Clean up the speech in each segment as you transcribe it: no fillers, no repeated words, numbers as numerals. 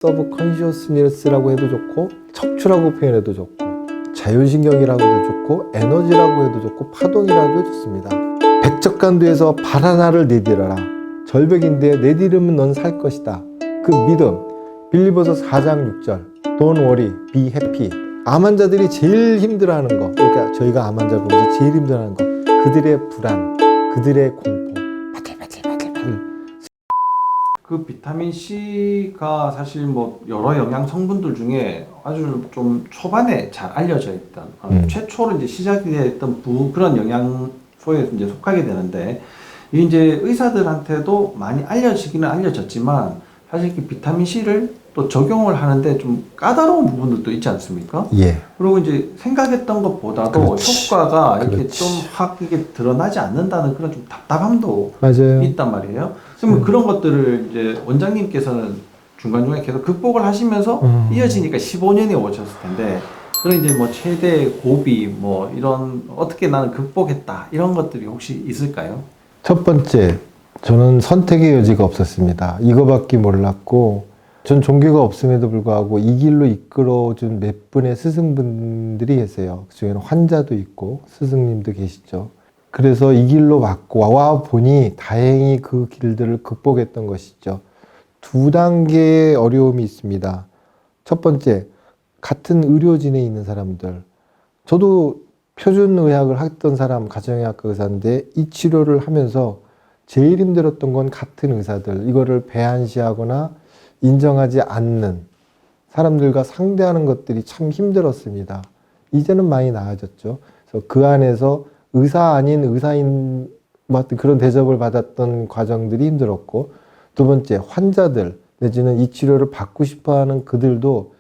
서브컨시어스니스라고 해도 좋고 척추라고 표현해도 좋고 자율신경이라고 해도 좋고 에너지라고 해도 좋고 파동이라고 해도 좋습니다. 백척간두에서 발 하나를 내디뎌라. 절벽인데 내디르면 넌 살 것이다. 그 믿음. 빌리버서 4장 6절. Don't worry, be happy. 암 환자들이 제일 힘들어하는 거, 그러니까 저희가 암 환자 보면서 제일 힘들어하는 거, 그들의 불안, 그들의 공포. 바들바들. 그 비타민 C가 사실 뭐 여러 영양 성분들 중에 아주 좀 초반에 잘 알려져 있던 최초로 이제 시작이 됐던 그런 영양소에 이제 속하게 되는데, 이게 이제 의사들한테도 많이 알려지기는 알려졌지만 사실 그 비타민 C를 또 적용을 하는데 좀 까다로운 부분들도 있지 않습니까? 예. 그리고 이제 생각했던 것보다도 그렇지. 효과가 이렇게 그렇지. 좀 확 이게 드러나지 않는다는 그런 좀 답답함도 맞아요. 있단 말이에요. 그러면 그런 것들을 이제 원장님께서는 중간중간에 계속 극복을 하시면서 이어지니까 15년이 오셨을 텐데, 그런 이제 뭐 최대 고비 뭐 이런 어떻게 나는 극복했다 이런 것들이 혹시 있을까요? 첫 번째, 저는 선택의 여지가 없었습니다. 이거밖에 몰랐고, 전 종교가 없음에도 불구하고 이 길로 이끌어준 몇 분의 스승분들이 계세요. 그 중에는 환자도 있고 스승님도 계시죠. 그래서 이 길로 와 보니 다행히 그 길들을 극복했던 것이죠. 두 단계의 어려움이 있습니다. 첫 번째, 같은 의료진에 있는 사람들. 저도 표준의학을 했던 사람, 가정의학과 의사인데 이 치료를 하면서 제일 힘들었던 건 같은 의사들. 이거를 배안시하거나 인정하지 않는 사람들과 상대하는 것들이 참 힘들었습니다. 이제는 많이 나아졌죠. 그래서 그 안에서 의사 아닌 의사인 그런 대접을 받았던 과정들이 힘들었고, 두 번째, 환자들 내지는 이 치료를 받고 싶어하는 그들도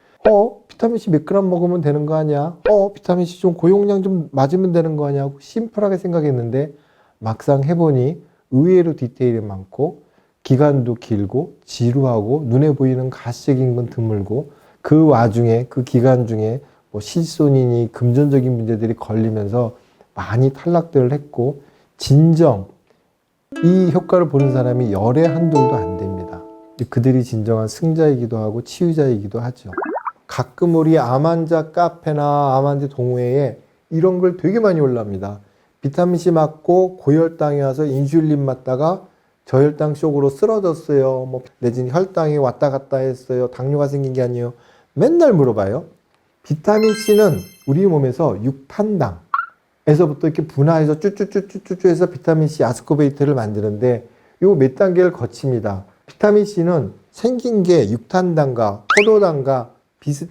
비타민C 몇 그램 먹으면 되는 거 아니야? 비타민C 좀 고용량 좀 맞으면 되는 거 아니야? 심플하게 생각했는데 막상 해보니 의외로 디테일이 많고 기간도 길고 지루하고 눈에 보이는 가시적인 건 드물고, 그 와중에 그 기간 중에 뭐 실손이니 금전적인 문제들이 걸리면서 많이 탈락들을 했고, 진정 이 효과를 보는 사람이 열에 한둘도 안 됩니다. 그들이 진정한 승자이기도 하고 치유자이기도 하죠. 가끔 우리 암 환자 카페나 암 환자 동호회에 이런 걸 되게 많이 올랍니다. 비타민C 맞고 고혈당이 와서 인슐린 맞다가 저혈당 쪽으로 쓰러졌어요. 내지는 혈당이 왔다 갔다 했어요. 당뇨가 생긴 게 아니에요. 맨날 물어봐요. 비타민C는 우리 몸에서 6탄당에서부터 이렇게 분화해서 쭈쭈쭈쭈쭈 해서 비타민C 아스코베이트를 만드는데 요 몇 단계를 거칩니다. 비타민C는 생긴 게 6탄당과 포도당과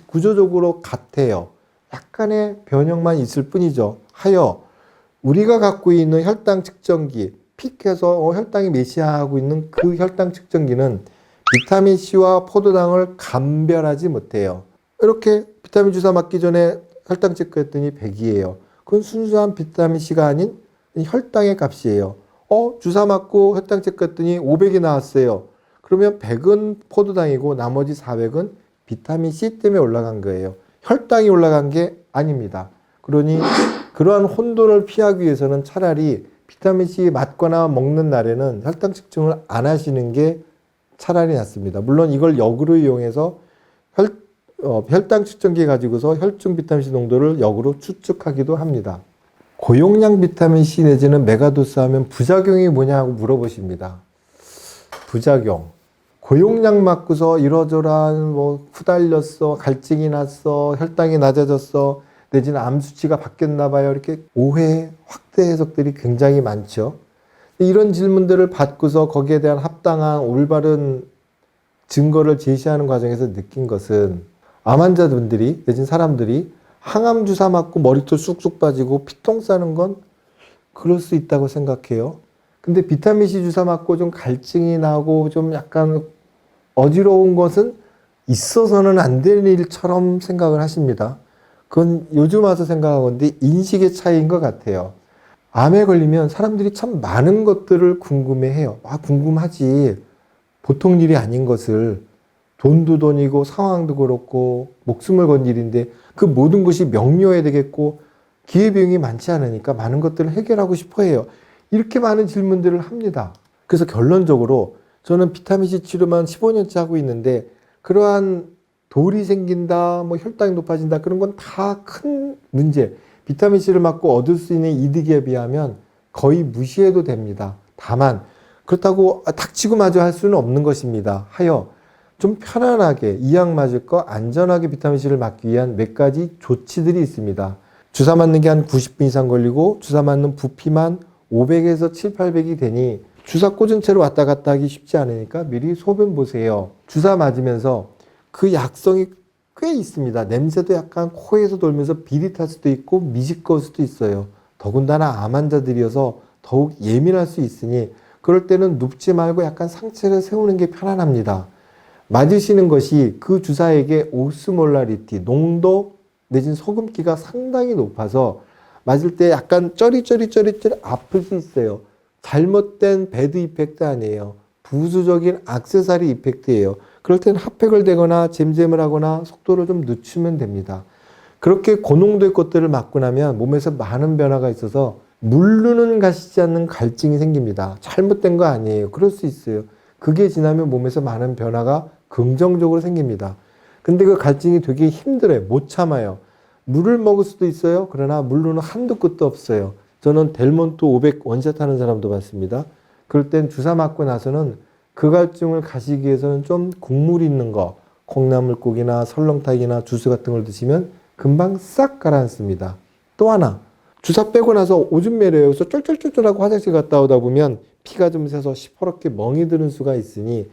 구조적으로 같아요. 약간의 변형만 있을 뿐이죠. 하여 우리가 갖고 있는 혈당 측정기, 픽해서 혈당이 몇이하고 있는 그 혈당 측정기는 비타민C와 포도당을 감별하지 못해요. 이렇게 비타민 주사 맞기 전에 혈당 체크했더니 100이에요. 그건 순수한 비타민C가 아닌 혈당의 값이에요. 주사 맞고 혈당 체크했더니 500이 나왔어요. 그러면 100은 포도당이고 나머지 400은 비타민C 때문에 올라간 거예요. 혈당이 올라간 게 아닙니다. 그러니 그러한 혼돈을 피하기 위해서는 차라리 비타민C 맞거나 먹는 날에는 혈당 측정을 안 하시는 게 차라리 낫습니다. 물론 이걸 역으로 이용해서 혈당 측정기 가지고서 혈중 비타민C 농도를 역으로 추측하기도 합니다. 고용량 비타민C 내지는 메가도스 하면 부작용이 뭐냐고 물어보십니다. 부작용. 고용량 맞고서 이러저러한 후달렸어, 갈증이 났어, 혈당이 낮아졌어, 내지는 암 수치가 바뀌었나 봐요. 이렇게 오해, 확대 해석들이 굉장히 많죠. 이런 질문들을 받고서 거기에 대한 합당한 올바른 증거를 제시하는 과정에서 느낀 것은, 암 환자분들이 내지는 사람들이 항암 주사 맞고 머리털 쑥쑥 빠지고 피똥 싸는 건 그럴 수 있다고 생각해요. 근데 비타민C 주사 맞고 좀 갈증이 나고 좀 약간 어지러운 것은 있어서는 안 될 일처럼 생각을 하십니다. 그건 요즘 와서 생각하건데 인식의 차이인 것 같아요. 암에 걸리면 사람들이 참 많은 것들을 궁금해해요. 궁금하지. 보통 일이 아닌 것을, 돈도 돈이고 상황도 그렇고 목숨을 건 일인데 그 모든 것이 명료해야 되겠고 기회비용이 많지 않으니까 많은 것들을 해결하고 싶어 해요. 이렇게 많은 질문들을 합니다. 그래서 결론적으로 저는 비타민C 치료만 15년째 하고 있는데 그러한 돌이 생긴다, 뭐 혈당이 높아진다, 그런 건 다 큰 문제. 비타민C를 맞고 얻을 수 있는 이득에 비하면 거의 무시해도 됩니다. 다만 그렇다고 닥치고 마저 할 수는 없는 것입니다. 하여 좀 편안하게 이 약 맞을 거 안전하게 비타민C를 맞기 위한 몇 가지 조치들이 있습니다. 주사 맞는 게 한 90분 이상 걸리고 주사 맞는 부피만 500에서 7, 800이 되니 주사 꽂은 채로 왔다 갔다 하기 쉽지 않으니까 미리 소변 보세요. 주사 맞으면서 그 약성이 꽤 있습니다. 냄새도 약간 코에서 돌면서 비릿할 수도 있고 미지꺼울 수도 있어요. 더군다나 암 환자들이어서 더욱 예민할 수 있으니 그럴 때는 눕지 말고 약간 상체를 세우는 게 편안합니다. 맞으시는 것이 그 주사액의 오스몰라리티, 농도 내진 소금기가 상당히 높아서 맞을 때 약간 쩌리쩌리 아플 수 있어요. 잘못된 배드 이펙트 아니에요. 부수적인 액세서리 이펙트예요. 그럴 땐 핫팩을 대거나 잼잼을 하거나 속도를 좀 늦추면 됩니다. 그렇게 고농도의 것들을 맞고 나면 몸에서 많은 변화가 있어서 물르는 가시지 않는 갈증이 생깁니다. 잘못된 거 아니에요. 그럴 수 있어요. 그게 지나면 몸에서 많은 변화가 긍정적으로 생깁니다. 근데 그 갈증이 되게 힘들어요. 못 참아요. 물을 먹을 수도 있어요. 그러나 물로는 한도 끝도 없어요. 저는 델몬트 500 원샷 하는 사람도 봤습니다. 그럴 땐 주사 맞고 나서는 그 갈증을 가시기 위해서는 좀 국물 있는 거, 콩나물국이나 설렁탕이나 주스 같은 걸 드시면 금방 싹 가라앉습니다. 또 하나, 주사 빼고 나서 오줌 매려요. 그래서 쫄쫄쫄쫄하고 화장실 갔다 오다 보면 피가 좀 새서 시퍼렇게 멍이 드는 수가 있으니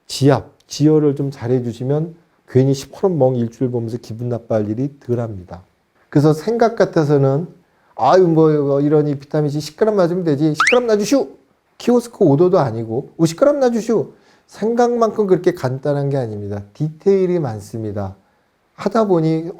지혈을 좀 잘해주시면 괜히 시퍼런 멍 일주일 보면서 기분 나빠할 일이 덜합니다. 그래서 생각 같아서는 아유 뭐 이러니 비타민C 10g 맞으면 되지. 10g 놔주시오. 키오스크 오더도 아니고 50g 놔주시오. 생각만큼 그렇게 간단한 게 아닙니다. 디테일이 많습니다. 하다 보니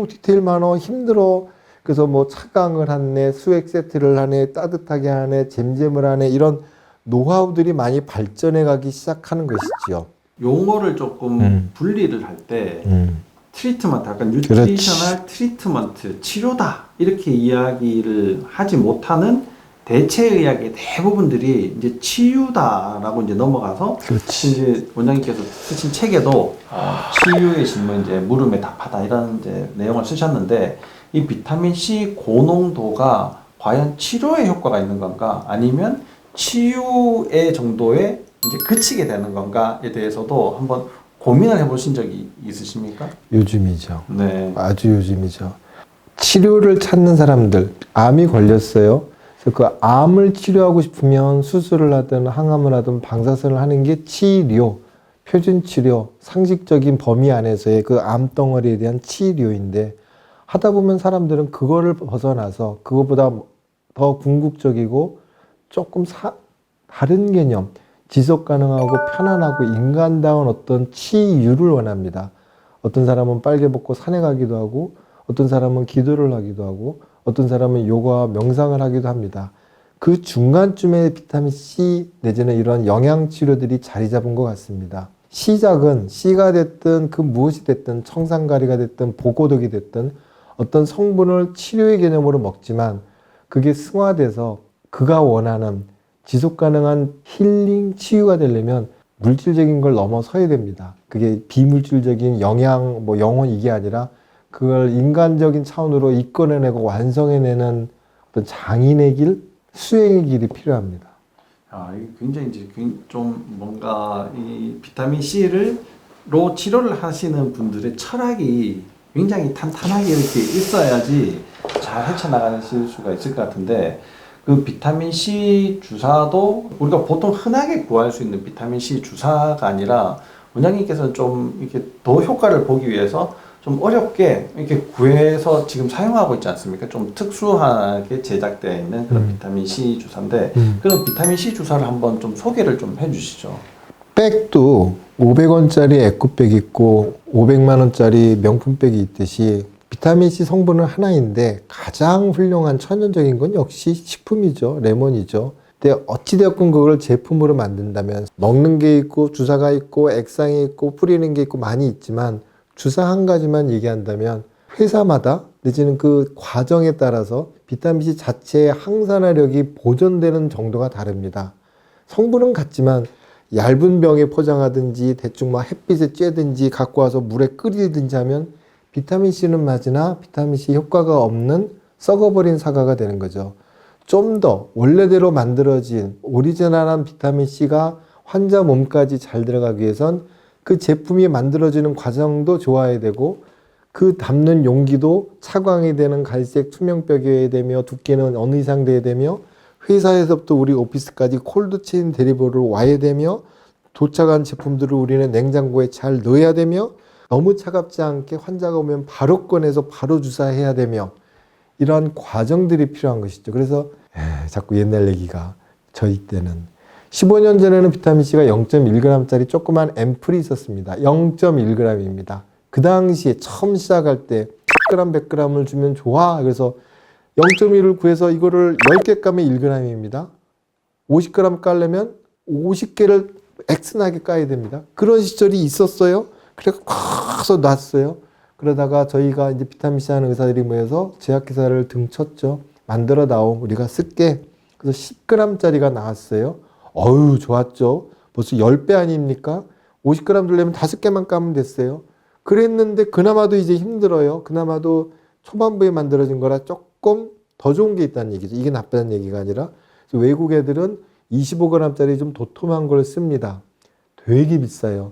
디테일 많어 힘들어. 그래서 뭐 차강을 하네, 수액 세트를 하네, 따뜻하게 하네, 잼잼을 하네 이런 노하우들이 많이 발전해 가기 시작하는 것이지요. 용어를 조금 분리를 할 때 트리트먼트, 약간 뉴트리셔널 트리트먼트, 치료다 이렇게 이야기를 하지 못하는 대체의학의 대부분들이 이제 치유다라고 이제 넘어가서 이제 원장님께서 쓰신 책에도 치유의 신문 이제 물음에 답하다 이런 이제 내용을 쓰셨는데 이 비타민 C 고농도가 과연 치료에 효과가 있는 건가 아니면 치유의 정도에 이제 그치게 되는 건가에 대해서도 한번 고민을 해보신 적이 있으십니까? 요즘이죠. 네. 아주 요즘이죠. 치료를 찾는 사람들, 암이 걸렸어요. 그래서 그 암을 치료하고 싶으면 수술을 하든 항암을 하든 방사선을 하는 게 치료, 표준 치료, 상식적인 범위 안에서의 그 암덩어리에 대한 치료인데 하다 보면 사람들은 그거를 벗어나서 그거보다 더 궁극적이고 조금 다른 개념, 지속 가능하고 편안하고 인간다운 어떤 치유를 원합니다. 어떤 사람은 빨개 벗고 산에 가기도 하고 어떤 사람은 기도를 하기도 하고 어떤 사람은 요가 명상을 하기도 합니다. 그 중간쯤에 비타민C 내지는 이런 영양치료들이 자리 잡은 것 같습니다. 시작은 C가 됐든 그 무엇이 됐든 청산가리가 됐든 보고독이 됐든 어떤 성분을 치료의 개념으로 먹지만 그게 승화돼서 그가 원하는 지속 가능한 힐링, 치유가 되려면 물질적인 걸 넘어서야 됩니다. 그게 비물질적인 영양, 영혼 이게 아니라 그걸 인간적인 차원으로 이끌어내고 완성해내는 어떤 장인의 길, 수행의 길이 필요합니다. 이게 굉장히 이제 좀 뭔가 이 비타민 C로 치료를 하시는 분들의 철학이 굉장히 탄탄하게 이렇게 있어야지 잘 헤쳐나가실 수가 있을 것 같은데 그 비타민 C 주사도 우리가 보통 흔하게 구할 수 있는 비타민 C 주사가 아니라 원장님께서는 좀 이렇게 더 효과를 보기 위해서 좀 어렵게 이렇게 구해서 지금 사용하고 있지 않습니까? 좀 특수하게 제작되어 있는 그런 비타민 C 주사인데 그런 비타민 C 주사를 한번 좀 소개를 좀 해주시죠. 백도 500원짜리 에코백 있고 500만 원짜리 명품백이 있듯이 비타민C 성분은 하나인데 가장 훌륭한 천연적인 건 역시 식품이죠. 레몬이죠. 근데 어찌되었건 그걸 제품으로 만든다면 먹는 게 있고 주사가 있고 액상이 있고 뿌리는 게 있고 많이 있지만 주사 한 가지만 얘기한다면 회사마다 내지는 그 과정에 따라서 비타민C 자체의 항산화력이 보존되는 정도가 다릅니다. 성분은 같지만 얇은 병에 포장하든지 대충 막 햇빛에 쬐든지 갖고 와서 물에 끓이든지 하면 비타민C는 맞으나 비타민C 효과가 없는 썩어버린 사과가 되는 거죠. 좀 더 원래대로 만들어진 오리지널한 비타민C가 환자 몸까지 잘 들어가기 위해선 그 제품이 만들어지는 과정도 좋아야 되고 그 담는 용기도 차광이 되는 갈색 투명벽이어야 되며 두께는 어느 이상 돼야 되며 회사에서부터 우리 오피스까지 콜드체인 대리버로 와야 되며 도착한 제품들을 우리는 냉장고에 잘 넣어야 되며 너무 차갑지 않게 환자가 오면 바로 꺼내서 바로 주사해야 되며 이러한 과정들이 필요한 것이죠. 그래서 자꾸 옛날 얘기가 저희 때는 15년 전에는 비타민C가 0.1g짜리 조그만 앰플이 있었습니다. 0.1g입니다. 그 당시에 처음 시작할 때 10g, 100g을 주면 좋아. 그래서 0.1을 구해서 이거를 10개 까면 1g입니다. 50g 깔려면 50개를 엑스나게 까야 됩니다. 그런 시절이 있었어요. 그래서 커서 놨어요. 그러다가 저희가 이제 비타민C 하는 의사들이 모여서 제약회사를 등쳤죠. 만들어 나옴 우리가 쓸게. 그래서 10g짜리가 나왔어요. 어휴 좋았죠. 벌써 10배 아닙니까? 50g 들려면 5개만 까면 됐어요. 그랬는데 그나마도 이제 힘들어요. 그나마도 초반부에 만들어진 거라 조금 더 좋은 게 있다는 얘기죠. 이게 나쁘다는 얘기가 아니라 외국 애들은 25g짜리 좀 도톰한 걸 씁니다. 되게 비싸요.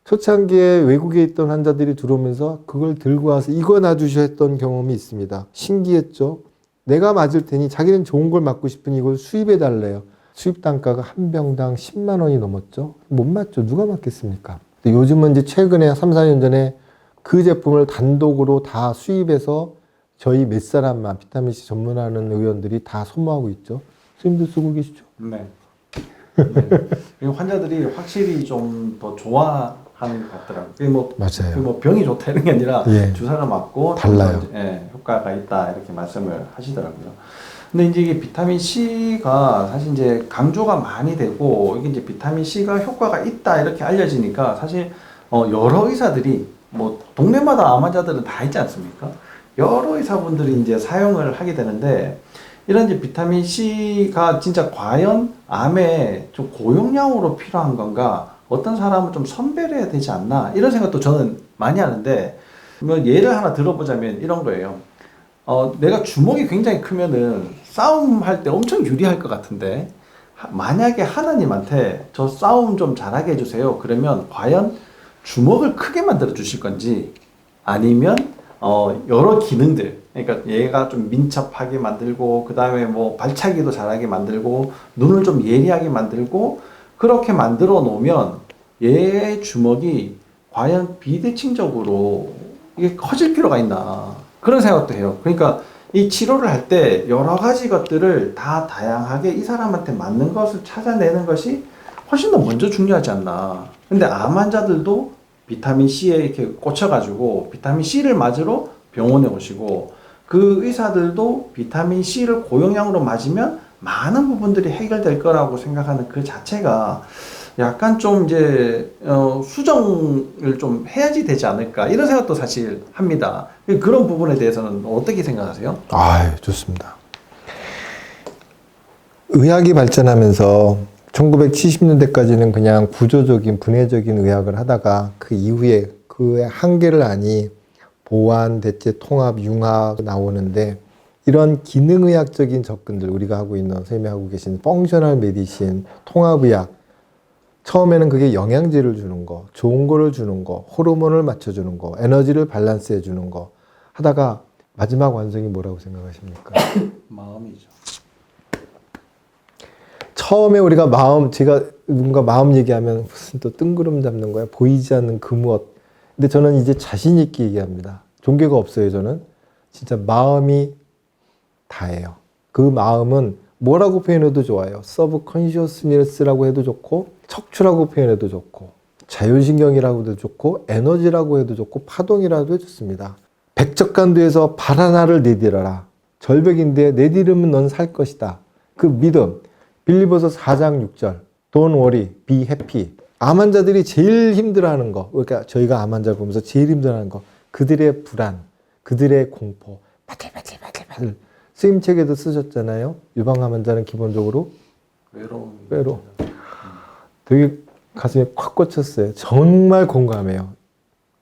초창기에 외국에 있던 환자들이 들어오면서 그걸 들고 와서 이거 놔주셔 했던 경험이 있습니다. 신기했죠. 내가 맞을 테니 자기는 좋은 걸 맞고 싶으니 이걸 수입해 달래요. 수입 단가가 한 병당 10만 원이 넘었죠. 못 맞죠. 누가 맞겠습니까? 근데 요즘은 이제 최근에 3, 4년 전에 그 제품을 단독으로 다 수입해서 저희 몇 사람만 비타민C 전문하는 의원들이 다 소모하고 있죠. 선생님도 쓰고 계시죠? 네. 네. 그리고 환자들이 확실히 좀 더 좋아하는 것 같더라고요. 그게 뭐, 맞아요. 뭐 병이 좋다 이런 게 아니라 예. 주사를 맞고 달라요. 효과가 있다 이렇게 말씀을 하시더라고요. 근데 이제 이게 비타민 C가 사실 이제 강조가 많이 되고 이게 이제 비타민 C가 효과가 있다 이렇게 알려지니까 사실 여러 의사들이 뭐 동네마다 암 환자들은 다 있지 않습니까? 여러 의사분들이 이제 사용을 하게 되는데 이런 이제 비타민 C가 진짜 과연 암에 좀 고용량으로 필요한 건가? 어떤 사람은 좀 선별해야 되지 않나? 이런 생각도 저는 많이 하는데 뭐 예를 하나 들어보자면 이런 거예요. 내가 주먹이 굉장히 크면은 싸움할 때 엄청 유리할 것 같은데 만약에 하나님한테 저 싸움 좀 잘하게 해주세요. 그러면 과연 주먹을 크게 만들어 주실 건지 아니면 여러 기능들 그러니까 얘가 좀 민첩하게 만들고 그 다음에 뭐 발차기도 잘하게 만들고 눈을 좀 예리하게 만들고 그렇게 만들어 놓으면 얘의 주먹이 과연 비대칭적으로 이게 커질 필요가 있나 그런 생각도 해요. 그러니까 이 치료를 할 때 여러 가지 것들을 다 다양하게 이 사람한테 맞는 것을 찾아내는 것이 훨씬 더 먼저 중요하지 않나. 근데 암 환자들도 비타민 C에 이렇게 꽂혀가지고 비타민 C를 맞으러 병원에 오시고 그 의사들도 비타민 C를 고용량으로 맞으면 많은 부분들이 해결될 거라고 생각하는 그 자체가 약간 좀 이제 수정을 좀 해야지 되지 않을까 이런 생각도 사실 합니다. 그런 부분에 대해서는 어떻게 생각하세요? 아, 좋습니다. 의학이 발전하면서 1970년대까지는 그냥 구조적인 분해적인 의학을 하다가 그 이후에 그의 한계를 아니 보완, 대체, 통합, 융합 나오는데 이런 기능의학적인 접근들 우리가 하고 있는 선생님이 하고 계신 펑셔널 메디신, 통합의학 처음에는 그게 영양제를 주는 거, 좋은 거를 주는 거, 호르몬을 맞춰주는 거, 에너지를 밸런스 해주는 거 하다가 마지막 완성이 뭐라고 생각하십니까? 마음이죠. 처음에 우리가 제가 누군가 마음 얘기하면 무슨 또 뜬구름 잡는 거야. 보이지 않는 그 무엇. 근데 저는 이제 자신 있게 얘기합니다. 종교가 없어요, 저는. 진짜 마음이 다예요. 그 마음은 뭐라고 표현해도 좋아요. 서브컨시어스니스라고 해도 좋고, 척추라고 표현해도 좋고, 자율신경이라고 해도 좋고, 에너지라고 해도 좋고, 파동이라도 해도 좋습니다. 백척간두에서 발 하나를 내디뎌라. 절벽인데 내디르면 넌 살 것이다. 그 믿음. 빌리버서 4장 6절. Don't worry, be happy. 암 환자들이 제일 힘들어하는 거. 그러니까 저희가 암 환자를 보면서 제일 힘들어하는 거. 그들의 불안, 그들의 공포. 바들바들. 스님 책에도 쓰셨잖아요. 유방암 환자는 기본적으로 외로움. 외로. 되게 가슴에 콱 꽂혔어요. 정말 공감해요.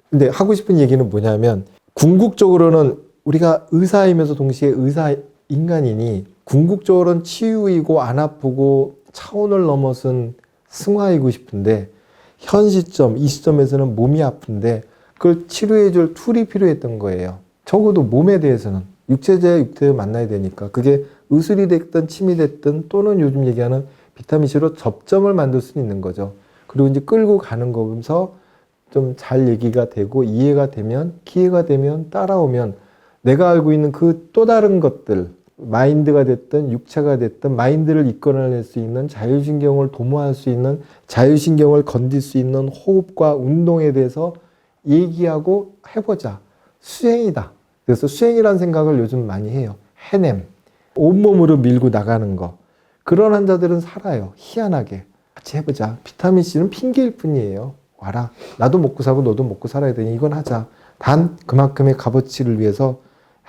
근데 하고 싶은 얘기는 뭐냐면 궁극적으로는 우리가 의사이면서 동시에 의사 인간이니 궁극적으로는 치유이고 안 아프고 차원을 넘어선 승화이고 싶은데 현 시점, 이 시점에서는 몸이 아픈데 그걸 치료해줄 툴이 필요했던 거예요. 적어도 몸에 대해서는 육체제 육체를 만나야 되니까 그게 의술이 됐든 침이 됐든 또는 요즘 얘기하는 비타민C로 접점을 만들 수 있는 거죠. 그리고 이제 끌고 가는 거면서 좀 잘 얘기가 되고 이해가 되면 기회가 되면 따라오면 내가 알고 있는 그 또 다른 것들 마인드가 됐든 육체가 됐든 마인드를 이끌어낼 수 있는 자율신경을 도모할 수 있는 자율신경을 건들 수 있는 호흡과 운동에 대해서 얘기하고 해보자. 수행이다. 그래서 수행이라는 생각을 요즘 많이 해요. 해냄. 온몸으로 밀고 나가는 거. 그런 환자들은 살아요. 희한하게. 같이 해보자. 비타민C는 핑계일 뿐이에요. 와라. 나도 먹고 사고 너도 먹고 살아야 되니 이건 하자. 단 그만큼의 값어치를 위해서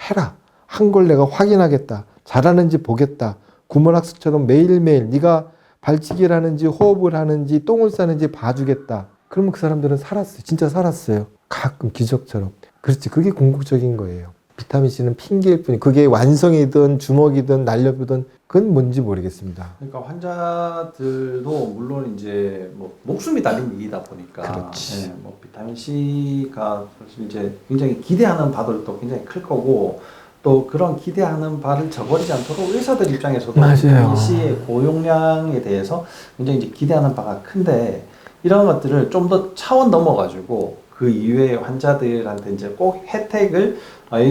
해라. 한 걸 내가 확인하겠다. 잘하는지 보겠다. 구몬학습처럼 매일매일 네가 발치기를 하는지 호흡을 하는지 똥을 싸는지 봐주겠다. 그러면 그 사람들은 살았어요. 진짜 살았어요. 가끔 기적처럼. 그렇지. 그게 궁극적인 거예요. 비타민C는 핑계일 뿐이 그게 완성이든 주먹이든 날렵이든 그건 뭔지 모르겠습니다. 그러니까 환자들도 물론 이제 뭐 목숨이 달린 일이다 보니까 그렇지. 네, 뭐 비타민 C가 사실 이제 굉장히 기대하는 바들도 굉장히 클 거고 또 그런 기대하는 바를 저버리지 않도록 의사들 입장에서도 맞아요. 비타민 C의 고용량에 대해서 굉장히 이제 기대하는 바가 큰데 이런 것들을 좀 더 차원 넘어가지고 그 이외의 환자들한테 이제 꼭 혜택을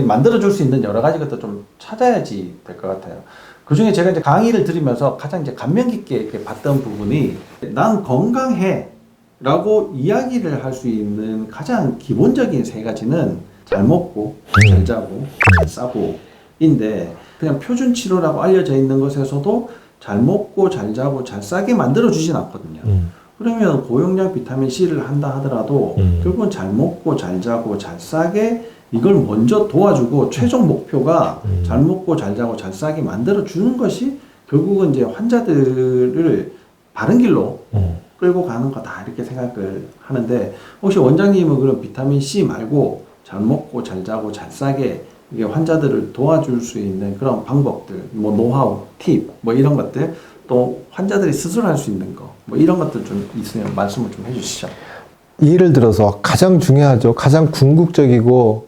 만들어줄 수 있는 여러 가지 것들 좀 찾아야지 될 것 같아요. 그 중에 제가 이제 강의를 들으면서 가장 이제 감명 깊게 이렇게 봤던 부분이 난 건강해 라고 이야기를 할 수 있는 가장 기본적인 세 가지는 잘 먹고, 잘 자고, 잘 싸고 인데 그냥 표준 치료라고 알려져 있는 것에서도 잘 먹고, 잘 자고, 잘 싸게 만들어 주진 않거든요. 그러면 고용량 비타민C를 한다 하더라도 결국은 잘 먹고, 잘 자고, 잘 싸게 이걸 먼저 도와주고 최종 목표가 잘 먹고 잘 자고 잘 싸게 만들어 주는 것이 결국은 이제 환자들을 바른 길로 끌고 가는 거다 이렇게 생각을 하는데 혹시 원장님은 그런 비타민 C 말고 잘 먹고 잘 자고 잘 싸게 이게 환자들을 도와줄 수 있는 그런 방법들 뭐 노하우, 팁 뭐 이런 것들 또 환자들이 스스로 할 수 있는 거 뭐 이런 것들 좀 있으면 말씀을 좀 해주시죠. 예를 들어서 가장 중요하죠. 가장 궁극적이고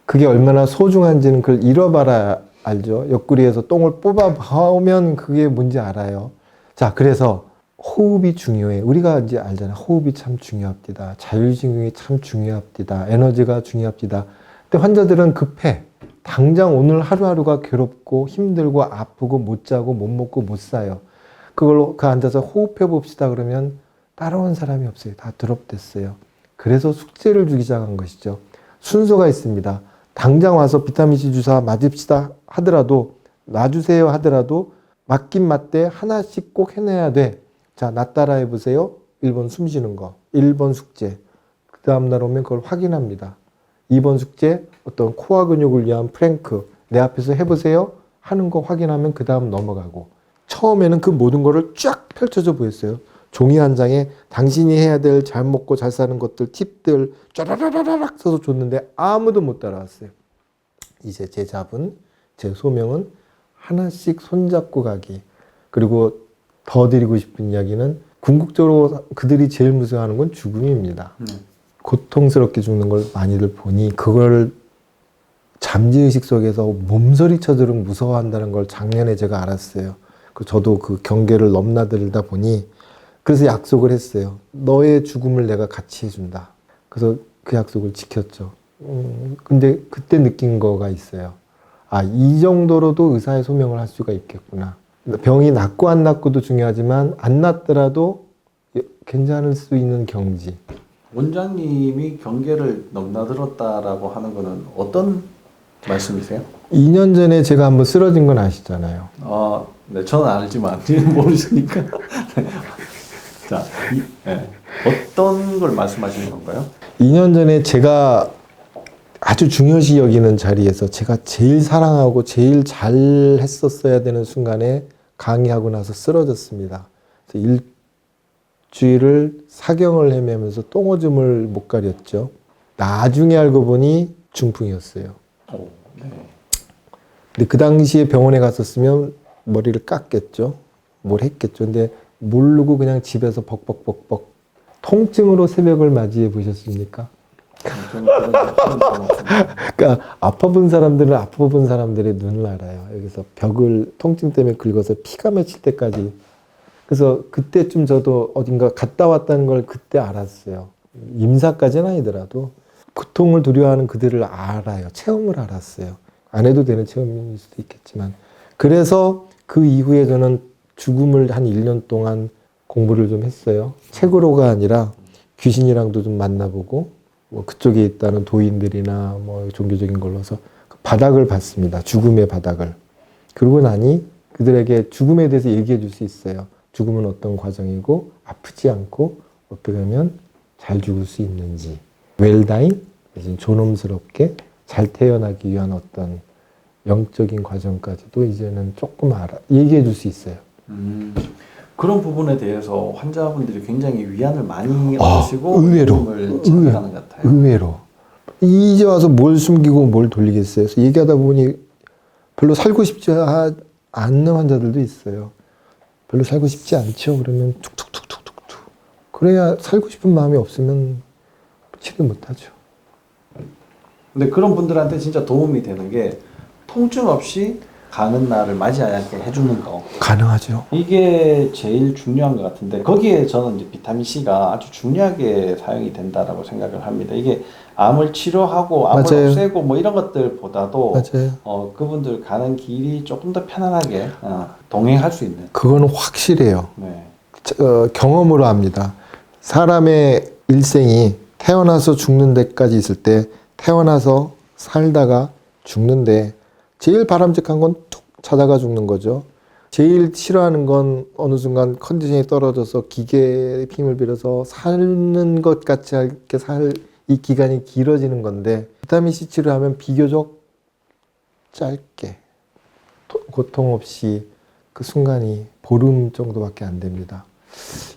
그게 얼마나 소중한지는 그걸 잃어봐라 알죠. 옆구리에서 똥을 뽑아보면 그게 뭔지 알아요. 자, 그래서 호흡이 중요해. 우리가 이제 알잖아. 호흡이 참 중요합니다. 자율신경이 참 중요합니다. 에너지가 중요합니다. 근데 환자들은 급해. 당장 오늘 하루하루가 괴롭고 힘들고 아프고 못 자고 못 먹고 못 사요. 그걸로 그 앉아서 호흡해 봅시다 그러면 따라온 사람이 없어요. 다 드롭됐어요. 그래서 숙제를 주기 시작한 것이죠. 순서가 있습니다. 당장 와서 비타민C 주사 맞읍시다 하더라도 놔주세요 하더라도 맞긴 맞대 하나씩 꼭 해내야 돼. 자, 나 따라 해보세요. 1번 숨 쉬는 거. 1번 숙제. 그 다음날 오면 그걸 확인합니다. 2번 숙제 어떤 코어 근육을 위한 프랭크. 내 앞에서 해보세요. 하는 거 확인하면 그 다음 넘어가고. 처음에는 그 모든 거를 쫙 펼쳐져 보였어요. 종이 한 장에 당신이 해야 될 잘 먹고 잘 사는 것들, 팁들 쫘라라라락 써서 줬는데 아무도 못 따라왔어요. 이제 제 잡은, 제 소명은 하나씩 손잡고 가기. 그리고 더 드리고 싶은 이야기는 궁극적으로 그들이 제일 무서워하는 건 죽음입니다. 고통스럽게 죽는 걸 많이들 보니 그걸 잠재의식 속에서 몸서리 쳐도록 무서워한다는 걸 작년에 제가 알았어요. 저도 그 경계를 넘나들다 보니 그래서 약속을 했어요. 너의 죽음을 내가 같이 해준다. 그래서 그 약속을 지켰죠. 근데 그때 느낀 거가 있어요. 아, 이 정도로도 의사의 소명을 할 수가 있겠구나. 병이 낫고 안 낫고도 중요하지만 안 낫더라도 괜찮을 수 있는 경지. 원장님이 경계를 넘나들었다라고 하는 거는 어떤 말씀이세요? 2년 전에 제가 한번 쓰러진 건 아시잖아요. 네, 저는 알지만 모르시니까. 자, 네. 어떤 걸 말씀하시는 건가요? 2년 전에 제가 아주 중요시 여기는 자리에서 제가 제일 사랑하고 제일 잘 했었어야 되는 순간에 강의하고 나서 쓰러졌습니다. 그래서 주위를 사경을 헤매면서 똥오줌을 못 가렸죠. 나중에 알고 보니 중풍이었어요. 오, 네. 근데 그 당시에 병원에 갔었으면 머리를 깎겠죠. 뭘 했겠죠. 근데 모르고 그냥 집에서 벅벅벅벅 통증으로 새벽을 맞이해 보셨습니까? 저는 그런 적은 없습니다. 그러니까 아파본 사람들은 아파본 사람들의 눈을 알아요. 여기서 벽을 통증 때문에 긁어서 피가 맺힐 때까지. 그래서 그때쯤 저도 어딘가 갔다 왔다는 걸 그때 알았어요. 임사까지는 아니더라도 고통을 두려워하는 그들을 알아요. 체험을 알았어요. 안 해도 되는 체험일 수도 있겠지만. 그래서 그 이후에 저는 죽음을 한 1년 동안 공부를 좀 했어요. 책으로가 아니라 귀신이랑도 좀 만나보고 뭐 그쪽에 있다는 도인들이나 뭐 종교적인 걸로서 그 바닥을 봤습니다. 죽음의 바닥을. 그러고 나니 그들에게 죽음에 대해서 얘기해 줄 수 있어요. 죽음은 어떤 과정이고 아프지 않고 어떻게 하면 잘 죽을 수 있는지. 웰다잉, 존엄스럽게 잘 태어나기 위한 어떤 영적인 과정까지도 이제는 조금 얘기해 줄 수 있어요. 그런 부분에 대해서 환자분들이 굉장히 위안을 많이 얻으시고 의외로. 도움을 찾아가는 것 같아요. 의외로. 이제 와서 뭘 숨기고 뭘 돌리겠어요. 그래서 얘기하다 보니 별로 살고 싶지 않는 환자들도 있어요. 별로 살고 싶지 않죠. 그러면 툭툭툭툭툭툭. 그래야 살고 싶은 마음이 없으면 치료 못하죠. 근데 그런 분들한테 진짜 도움이 되는 게 통증 없이 가는 날을 맞이하게 해주는 거. 가능하죠. 이게 제일 중요한 것 같은데 거기에 저는 이제 비타민 C가 아주 중요하게 사용이 된다라고 생각을 합니다. 이게 암을 치료하고 암을 맞아요. 없애고 뭐 이런 것들보다도 맞아요. 그분들 가는 길이 조금 더 편안하게 동행할 수 있는. 그건 확실해요. 네. 경험으로 합니다. 사람의 일생이 태어나서 죽는 데까지 있을 때 태어나서 살다가 죽는데 제일 바람직한 건 툭 자다가 죽는 거죠. 제일 싫어하는 건 어느 순간 컨디션이 떨어져서 기계의 힘을 빌어서 사는 것 같지 않게 살 이 기간이 길어지는 건데 비타민 C 치료하면 비교적 짧게 고통 없이 그 순간이 보름 정도밖에 안 됩니다.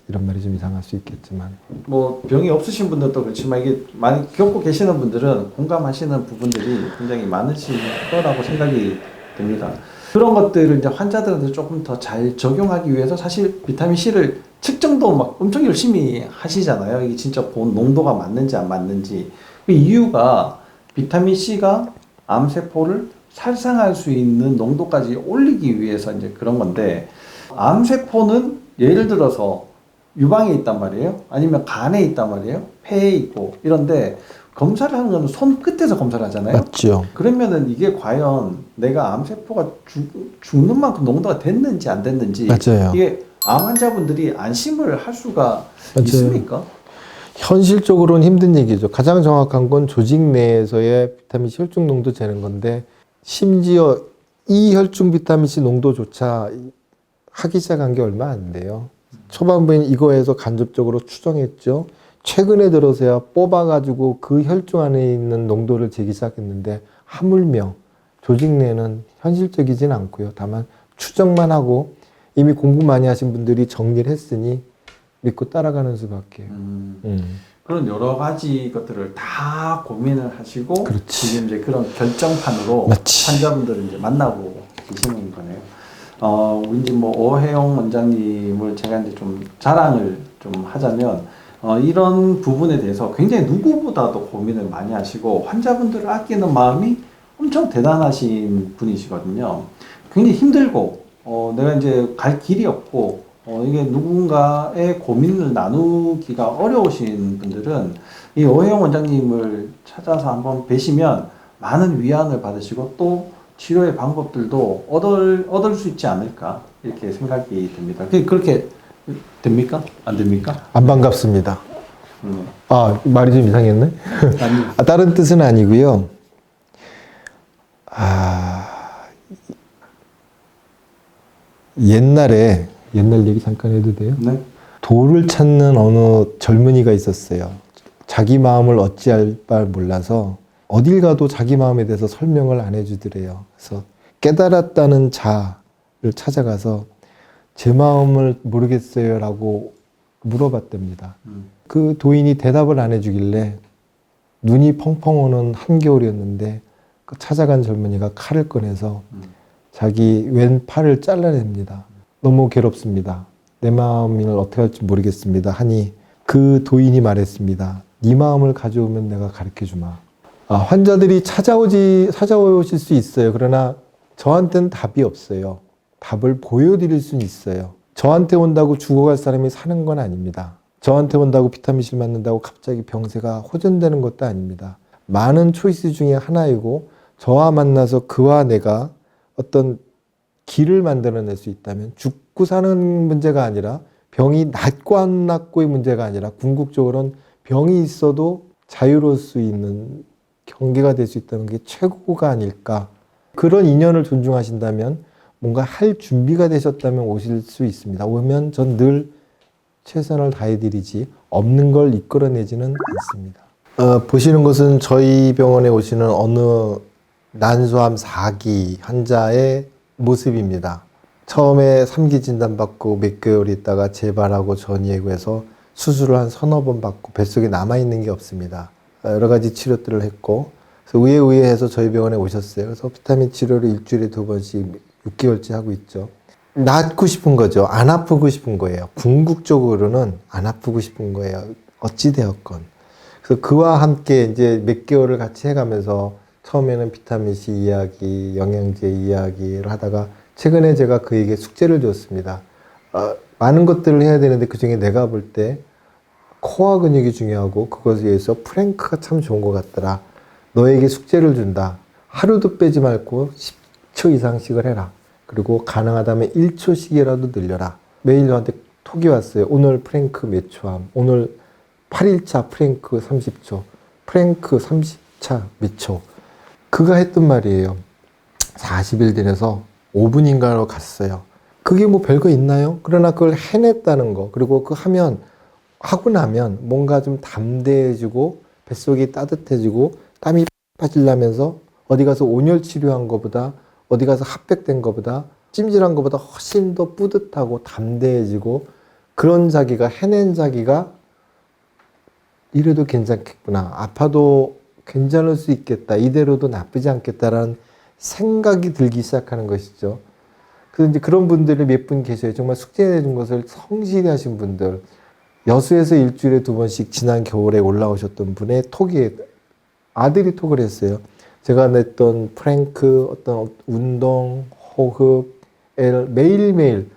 이런 말이 좀 이상할 수 있겠지만 뭐 병이 없으신 분들도 그렇지만 이게 많이 겪고 계시는 분들은 공감하시는 부분들이 굉장히 많으실 거라고 생각이 됩니다. 그런 것들을 이제 환자들한테 조금 더 잘 적용하기 위해서 사실 비타민 C를 측정도 막 엄청 열심히 하시잖아요. 이게 진짜 본 농도가 맞는지 안 맞는지. 그 이유가 비타민 C가 암세포를 살상할 수 있는 농도까지 올리기 위해서 이제 그런 건데 암세포는 예를 들어서 유방에 있단 말이에요. 아니면 간에 있단 말이에요. 폐에 있고 이런데 검사를 하는 건 손끝에서 검사를 하잖아요. 맞죠. 그러면은 이게 과연 내가 암세포가 죽는 만큼 농도가 됐는지 안 됐는지 맞아요. 이게 암 환자분들이 안심을 할 수가 맞아요. 있습니까? 현실적으로는 힘든 얘기죠. 가장 정확한 건 조직 내에서의 비타민C 혈중 농도 재는 건데 심지어 이 혈중 비타민C 농도조차 하기 시작한 게 얼마 안 돼요. 초반부엔 이거에서 간접적으로 추정했죠. 최근에 들어서야 뽑아가지고 그 혈중 안에 있는 농도를 재기 시작했는데 하물며 조직 내는 현실적이진 않고요. 다만 추정만 하고 이미 공부 많이 하신 분들이 정리를 했으니 믿고 따라가는 수밖에. 그런 여러 가지 것들을 다 고민을 하시고 그렇지. 지금 이제 그런 결정판으로 맞지. 환자분들을 이제 만나고 계시는 거네요. 이제 뭐 오해영 원장님을 제가 이제 좀 자랑을 좀 하자면 이런 부분에 대해서 굉장히 누구보다도 고민을 많이 하시고 환자분들을 아끼는 마음이 엄청 대단하신 분이시거든요. 굉장히 힘들고 내가 이제 갈 길이 없고 이게 누군가의 고민을 나누기가 어려우신 분들은 이 오해영 원장님을 찾아서 한번 뵈시면 많은 위안을 받으시고 또 치료의 방법들도 얻을 수 있지 않을까 이렇게 생각이 됩니다. 그렇게 됩니까? 안 됩니까? 안 반갑습니다. 아, 말이 좀 이상했네? 아니. 다른 뜻은 아니고요. 옛날 얘기 잠깐 해도 돼요? 네. 도를 찾는 어느 젊은이가 있었어요. 자기 마음을 어찌할 바 몰라서 어딜 가도 자기 마음에 대해서 설명을 안 해주더래요. 그래서 깨달았다는 자를 찾아가서 제 마음을 모르겠어요 라고 물어봤답니다. 그 도인이 대답을 안 해주길래 눈이 펑펑 오는 한겨울이었는데 그 찾아간 젊은이가 칼을 꺼내서 자기 왼팔을 잘라냅니다. 너무 괴롭습니다. 내 마음을 어떻게 할지 모르겠습니다. 하니 그 도인이 말했습니다. 네 마음을 가져오면 내가 가르쳐주마. 환자들이 찾아오실 수 있어요. 그러나 저한테는 답이 없어요. 답을 보여드릴 수는 있어요. 저한테 온다고 죽어갈 사람이 사는 건 아닙니다. 저한테 온다고 비타민C 맞는다고 갑자기 병세가 호전되는 것도 아닙니다. 많은 초이스 중에 하나이고 저와 만나서 그와 내가 어떤 길을 만들어낼 수 있다면 죽고 사는 문제가 아니라 병이 낫고 안 낫고의 문제가 아니라 궁극적으로는 병이 있어도 자유로울 수 있는 경계가 될 수 있다는 게 최고가 아닐까. 그런 인연을 존중하신다면 뭔가 할 준비가 되셨다면 오실 수 있습니다. 오면 전 늘 최선을 다해드리지 없는 걸 이끌어내지는 않습니다. 보시는 것은 저희 병원에 오시는 어느 난소암 4기 환자의 모습입니다. 처음에 3기 진단받고 몇 개월 있다가 재발하고 전이해고해서 수술을 한 서너 번 받고 뱃속에 남아있는 게 없습니다. 여러 가지 치료들을 했고 그래서 의해서 저희 병원에 오셨어요. 그래서 비타민 치료를 일주일에 2번씩 6개월째 하고 있죠. 낫고 싶은 거죠. 안 아프고 싶은 거예요. 궁극적으로는 안 아프고 싶은 거예요. 어찌되었건. 그래서 그와 함께 이제 몇 개월을 같이 해가면서 처음에는 비타민C 이야기, 영양제 이야기를 하다가 최근에 제가 그에게 숙제를 줬습니다. 많은 것들을 해야 되는데 그 중에 내가 볼 때 코어 근육이 중요하고 그것에 의해서 프랭크가 참 좋은 것 같더라. 너에게 숙제를 준다. 하루도 빼지 말고 10초 이상씩을 해라. 그리고 가능하다면 1초씩이라도 늘려라. 매일 저한테 톡이 왔어요. 오늘 프랭크 몇 초함. 오늘 8일차 프랭크 30초. 프랭크 30차 몇 초. 그가 했던 말이에요. 40일 지내서 5분인가로 갔어요. 그게 뭐 별거 있나요? 그러나 그걸 해냈다는 거. 그리고 그 하고 나면 뭔가 좀 담대해지고 뱃속이 따뜻해지고 땀이 빠질라면서 어디 가서 온열 치료한 것보다 어디 가서 핫팩된 것보다 찜질한 것보다 훨씬 더 뿌듯하고 담대해지고 그런 자기가 해낸 자기가 이래도 괜찮겠구나. 아파도 괜찮을 수 있겠다. 이대로도 나쁘지 않겠다라는 생각이 들기 시작하는 것이죠. 그래서 이제 그런 분들이 몇 분 계셔요. 정말 숙제해 준 것을 성실히 하신 분들. 여수에서 일주일에 2번씩 지난 겨울에 올라오셨던 분의 톡이 아들이 톡을 했어요. 제가 냈던 프랭크, 어떤 운동, 호흡, 매일매일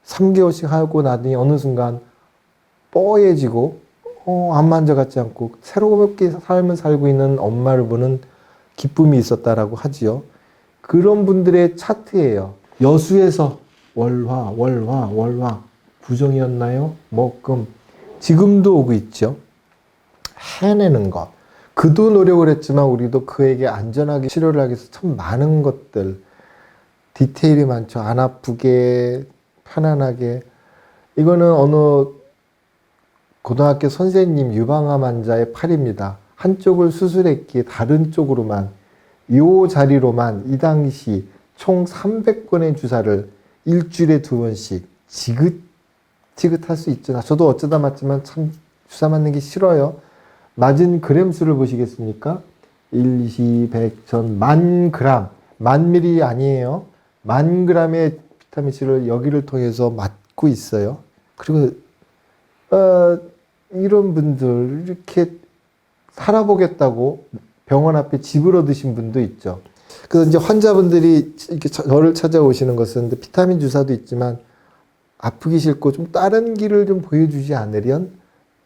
3개월씩 하고 나더니 어느 순간 뽀얘지고 안 만져 같지 않고 새롭게 삶을 살고 있는 엄마를 보는 기쁨이 있었다라고 하지요. 그런 분들의 차트예요. 여수에서 월화 부정이었나요? 목금 지금도 오고 있죠. 해내는 것. 그도 노력을 했지만 우리도 그에게 안전하게 치료를 하기 위해서 참 많은 것들 디테일이 많죠. 안 아프게 편안하게. 이거는 어느 고등학교 선생님 유방암 환자의 팔입니다. 한쪽을 수술했기에 다른 쪽으로만 이 자리로만 이 당시 총 300건의 주사를 일주일에 2번씩 지긋지긋할 수 있죠. 저도 어쩌다 맞지만 참 주사 맞는 게 싫어요. 맞은 그램 수를 보시겠습니까? 1, 2, 100, 1000, 10,000g. 1000ml 아니에요. 10,000g의 비타민C를 여기를 통해서 맞고 있어요. 그리고 이런 분들 이렇게 살아보겠다고 병원 앞에 집을 얻으신 분도 있죠. 그래서 이제 환자분들이 이렇게 저를 찾아오시는 것은 비타민 주사도 있지만 아프기 싫고 좀 다른 길을 좀 보여주지 않으련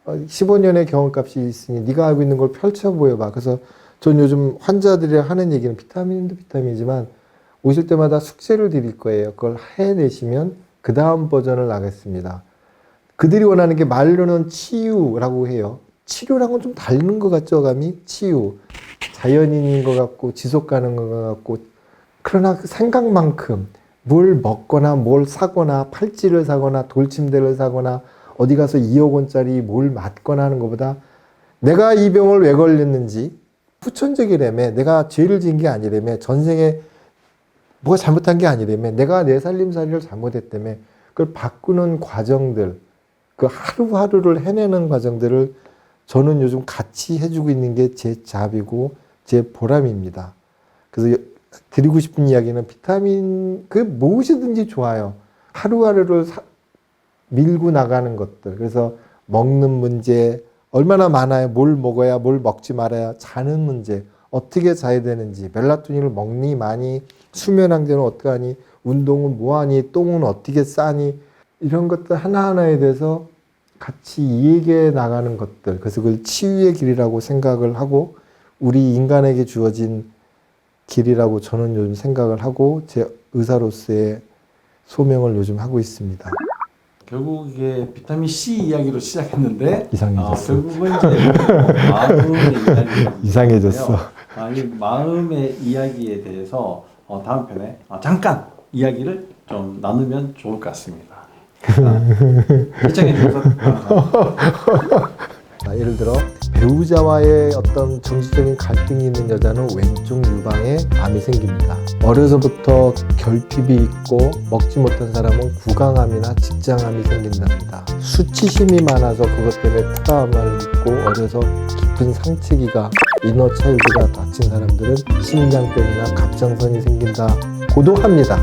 15년의 경험값이 있으니 네가 알고 있는 걸 펼쳐 보여봐. 그래서 전 요즘 환자들이랑 하는 얘기는 비타민도 비타민이지만 오실 때마다 숙제를 드릴 거예요. 그걸 해내시면 그 다음 버전을 나가겠습니다. 그들이 원하는 게 말로는 치유라고 해요. 치료랑은 좀 다른 것 같죠, 감이? 치유. 자연인인 것 같고 지속 가능한 것 같고 그러나 그 생각만큼 뭘 먹거나 뭘 사거나 팔찌를 사거나 돌침대를 사거나 어디 가서 2억 원짜리 뭘 맞거나 하는 것보다 내가 이 병을 왜 걸렸는지 후천적이라며 내가 죄를 지은 게 아니라며 전생에 뭐가 잘못한 게 아니라며 내가 내 살림살이를 잘못했다며 그걸 바꾸는 과정들 그 하루하루를 해내는 과정들을 저는 요즘 같이 해주고 있는 게 제 잡이고 제 보람입니다. 그래서 드리고 싶은 이야기는 비타민 그 무엇이든지 좋아요. 하루하루를 밀고 나가는 것들. 그래서 먹는 문제 얼마나 많아요. 뭘 먹어야 뭘 먹지 말아야 자는 문제. 어떻게 자야 되는지 멜라토닌을 먹니 많이 수면 환경은 어떻게 하니 운동은 뭐하니 똥은 어떻게 싸니 이런 것들 하나하나에 대해서 같이 이야기해 나가는 것들. 그래서 그걸 치유의 길이라고 생각을 하고 우리 인간에게 주어진 길이라고 저는 요즘 생각을 하고 제 의사로서의 소명을 요즘 하고 있습니다. 결국 이게 비타민 C 이야기로 시작했는데 이상해졌어. 결국은 이제 마음의 이야기 이상해졌어. 이 마음의 이야기에 대해서 다음 편에 잠깐 이야기를 좀 나누면 좋을 것 같습니다. 시청해 주셔서 감사합니다. 예를 들어 배우자와의 어떤 정신적인 갈등이 있는 여자는 왼쪽 유방에 암이 생깁니다. 어려서부터 결핍이 있고 먹지 못한 사람은 구강암이나 직장암이 생긴답니다. 수치심이 많아서 그것 때문에 트라우마를 입고 어려서 깊은 상처기가 이너 차일드가 다친 사람들은 심장병이나 갑상선이 생긴다고도 합니다.